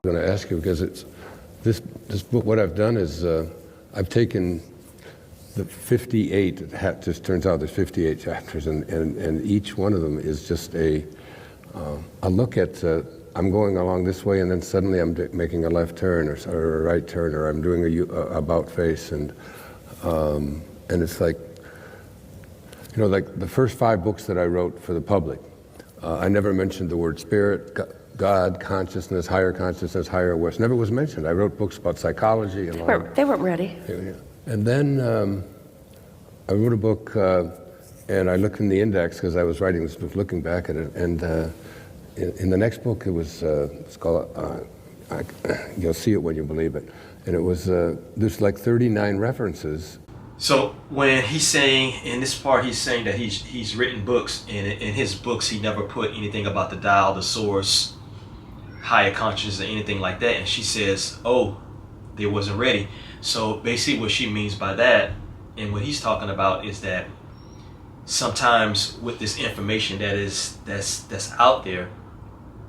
I'm going to ask you because it's this book. What I've done is I've taken the 58. It just turns out there's 58 chapters, and each one of them is just a look at. I'm going along this way, and then suddenly I'm making a left turn or a right turn, or I'm doing a about face, and it's like, you know, like the first 5 books that I wrote for the public, I never mentioned the word spirit, God, consciousness, higher awareness. Never was mentioned. I wrote books about psychology and all. They weren't ready. Yeah. And then I wrote a book, and I looked in the index because I was writing this book, looking back at it, and in the next book it was it's called you'll see it when you believe it, and it was there's like 39 references. So when he's saying, in this part, he's saying that he's written books, and in his books he never put anything about the dial, the source, higher consciousness, or anything like that. And she says, oh, they wasn't ready. So basically what she means by that, and what he's talking about, is that sometimes with this information that's out there,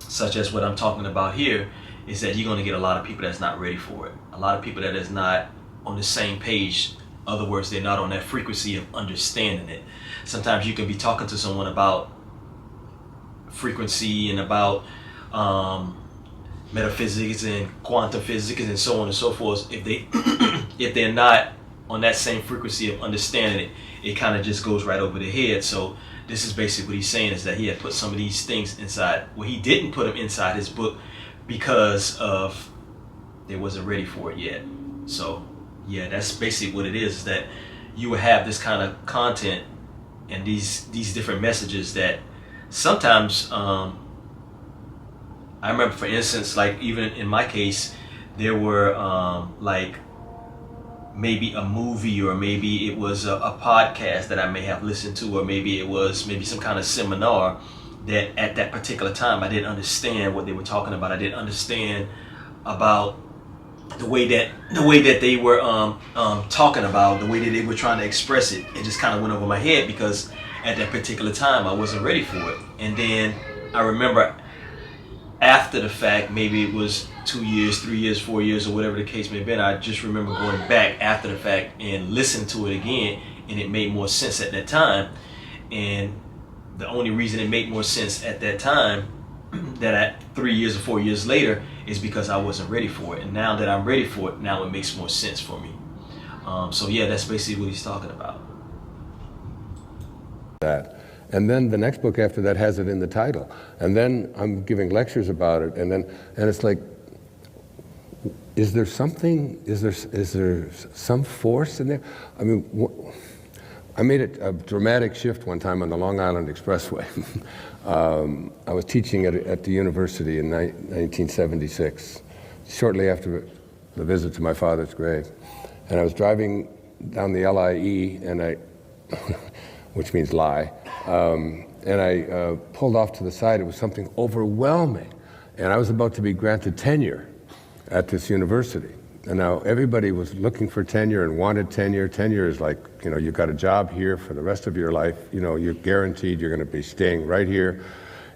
such as what I'm talking about here, is that you're going to get a lot of people that's not ready for it. A lot of people that is not on the same page. In other words, they're not on that frequency of understanding it. Sometimes you can be talking to someone about frequency and about metaphysics and quantum physics and so on and so forth. If they're not on that same frequency of understanding it, it kind of just goes right over their head. So this is basically what he's saying, is that he had put some of these things inside. Well, he didn't put them inside his book because of they wasn't ready for it yet. So yeah, that's basically what it is that you would have this kind of content and these different messages that sometimes I remember, for instance, like even in my case, there were like maybe a movie, or maybe it was a podcast that I may have listened to, or maybe it was some kind of seminar that at that particular time I didn't understand what they were talking about. I didn't understand about the way that they were talking about, the way that they were trying to express it. It just kind of went over my head because at that particular time I wasn't ready for it. And then I remember after the fact, maybe it was 2 years, 3 years, 4 years, or whatever the case may have been, I just remember going back after the fact and listening to it again, and it made more sense at that time. And the only reason it made more sense at that time, that at 3 years or 4 years later, is because I wasn't ready for it. And now that I'm ready for it, now it makes more sense for me. So yeah, that's basically what he's talking about. That. And then the next book after that has it in the title. And then I'm giving lectures about it, and it's like, is there some force in there? I mean, I made a dramatic shift one time on the Long Island Expressway. I was teaching at the university in 1976, shortly after the visit to my father's grave. And I was driving down the LIE, and which means lie, and I pulled off to the side. It was something overwhelming, and I was about to be granted tenure at this university. And now everybody was looking for tenure and wanted tenure. Tenure is like, you know, you've got a job here for the rest of your life. You know, you're guaranteed you're going to be staying right here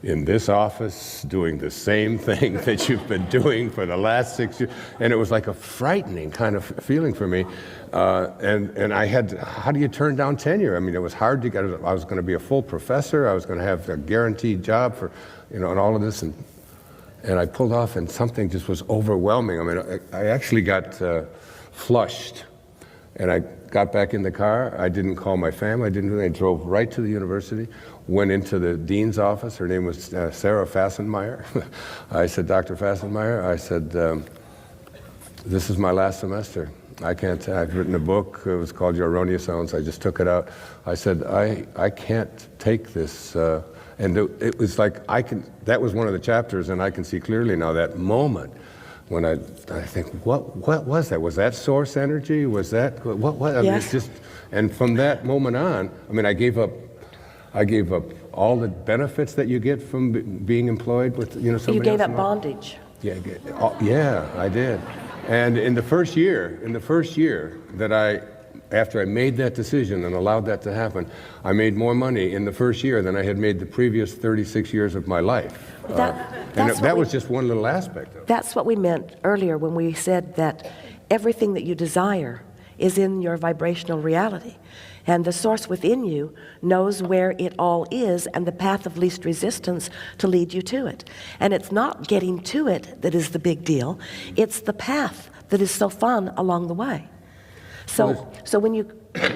in this office doing the same thing that you've been doing for the last 6 years. And it was like a frightening kind of feeling for me. And I had, how do you turn down tenure? I mean, it was hard to get, I was going to be a full professor. I was going to have a guaranteed job for, you know, and all of this. And I pulled off, and something just was overwhelming. I mean, I actually got flushed. And I got back in the car. I didn't call my family. I drove right to the university, went into the dean's office. Her name was Sarah Fassenmeyer. I said, Dr. Fassenmeyer, I said, this is my last semester. I've written a book. It was called Your Erroneous Zones. I just took it out. I said, I can't take this. And it was like, that was one of the chapters, and I can see clearly now that moment when I think, what was that? Was that source energy? Was that, what? I mean, Yes. it's just, and from that moment on, I mean, I gave up all the benefits that you get from being employed with, you know, somebody You gave else. up bondage. Yeah, I did. And in the first year that I after I made that decision and allowed that to happen, I made more money in the first year than I had made the previous 36 years of my life. That was just one little aspect of it. That's what we meant earlier when we said that everything that you desire is in your vibrational reality. And the source within you knows where it all is and the path of least resistance to lead you to it. And it's not getting to it that is the big deal. It's the path that is so fun along the way. So when you,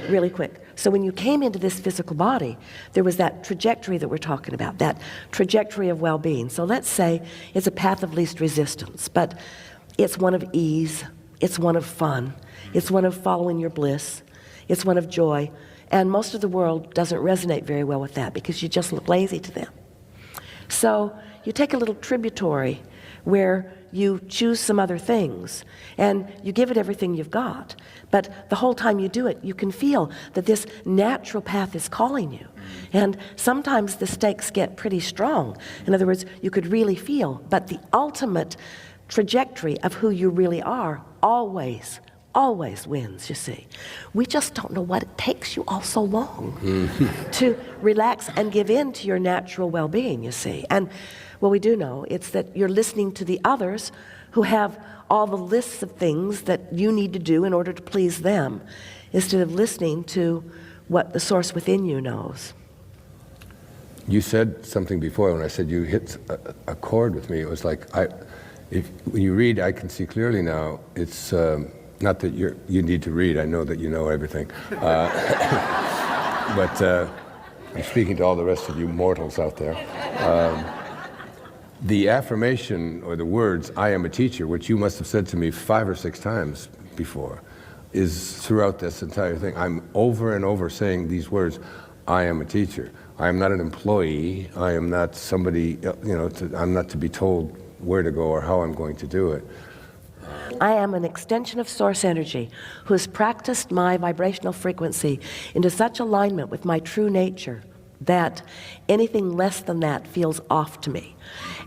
really quick, so when you came into this physical body, there was that trajectory that we're talking about, that trajectory of well-being. So let's say it's a path of least resistance, but it's one of ease, it's one of fun, it's one of following your bliss, it's one of joy, and most of the world doesn't resonate very well with that because you just look lazy to them. So you take a little tributary where you choose some other things and you give it everything you've got, but the whole time you do it, you can feel that this natural path is calling you. And sometimes the stakes get pretty strong. In other words, you could really feel, but the ultimate trajectory of who you really are always wins, you see. We just don't know what it takes you all so long to relax and give in to your natural well-being, you see. And what we do know, it's that you're listening to the others who have all the lists of things that you need to do in order to please them, instead of listening to what the source within you knows. You said something before when I said you hit a chord with me. It was like, when you read, I can see clearly now, it's not that you need to read, I know that you know everything. But I'm speaking to all the rest of you mortals out there. The affirmation or the words, I am a teacher, which you must have said to me 5 or 6 times before, is throughout this entire thing. I'm over and over saying these words, I am a teacher. I am not an employee. I am not somebody, I'm not to be told where to go or how I'm going to do it. I am an extension of source energy who has practiced my vibrational frequency into such alignment with my true nature that anything less than that feels off to me.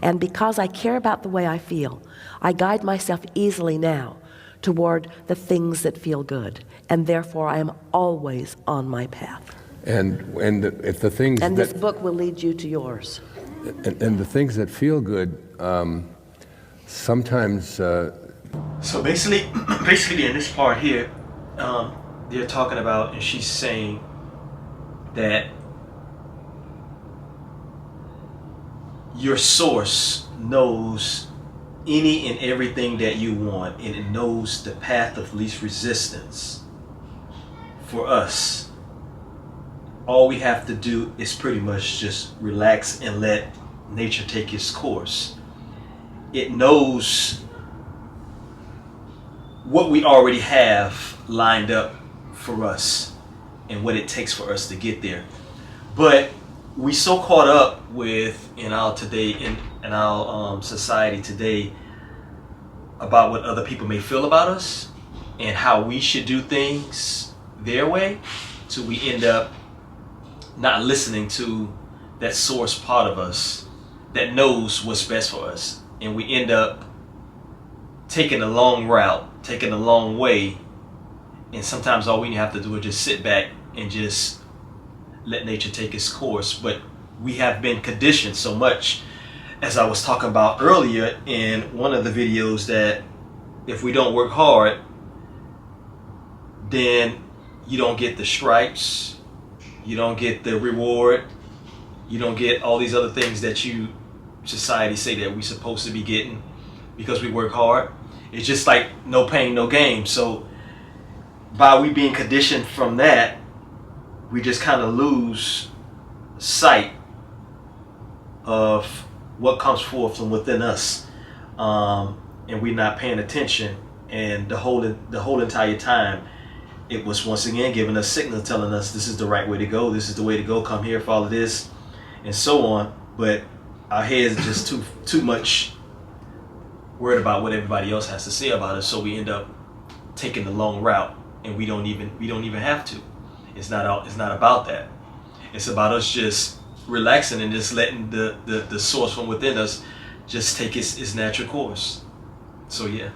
And because I care about the way I feel, I guide myself easily now toward the things that feel good. And therefore, I am always on my path. And if the things and this book will lead you to yours. And the things that feel good, sometimes... So basically in this part here, they're talking about, and she's saying that your source knows any and everything that you want, and it knows the path of least resistance for us. All we have to do is pretty much just relax and let nature take its course. It knows what we already have lined up for us and what it takes for us to get there. But we so caught up with in our society today about what other people may feel about us and how we should do things their way, so we end up not listening to that source part of us that knows what's best for us, and we end up taking the long route, taking the long way, and sometimes all we have to do is just sit back and just let nature take its course. But we have been conditioned so much, as I was talking about earlier in one of the videos, that if we don't work hard, then you don't get the stripes, you don't get the reward, you don't get all these other things that society say that we're supposed to be getting because we work hard. It's just like no pain, no gain. So by we being conditioned from that, we just kind of lose sight of what comes forth from within us, and we're not paying attention. And the whole entire time, it was once again giving us signal, telling us this is the right way to go. This is the way to go. Come here, follow this, and so on. But our heads are just too much worried about what everybody else has to say about us, so we end up taking the long route, and we don't even have to. It's not about that. It's about us just relaxing and just letting the source from within us just take its natural course. So yeah.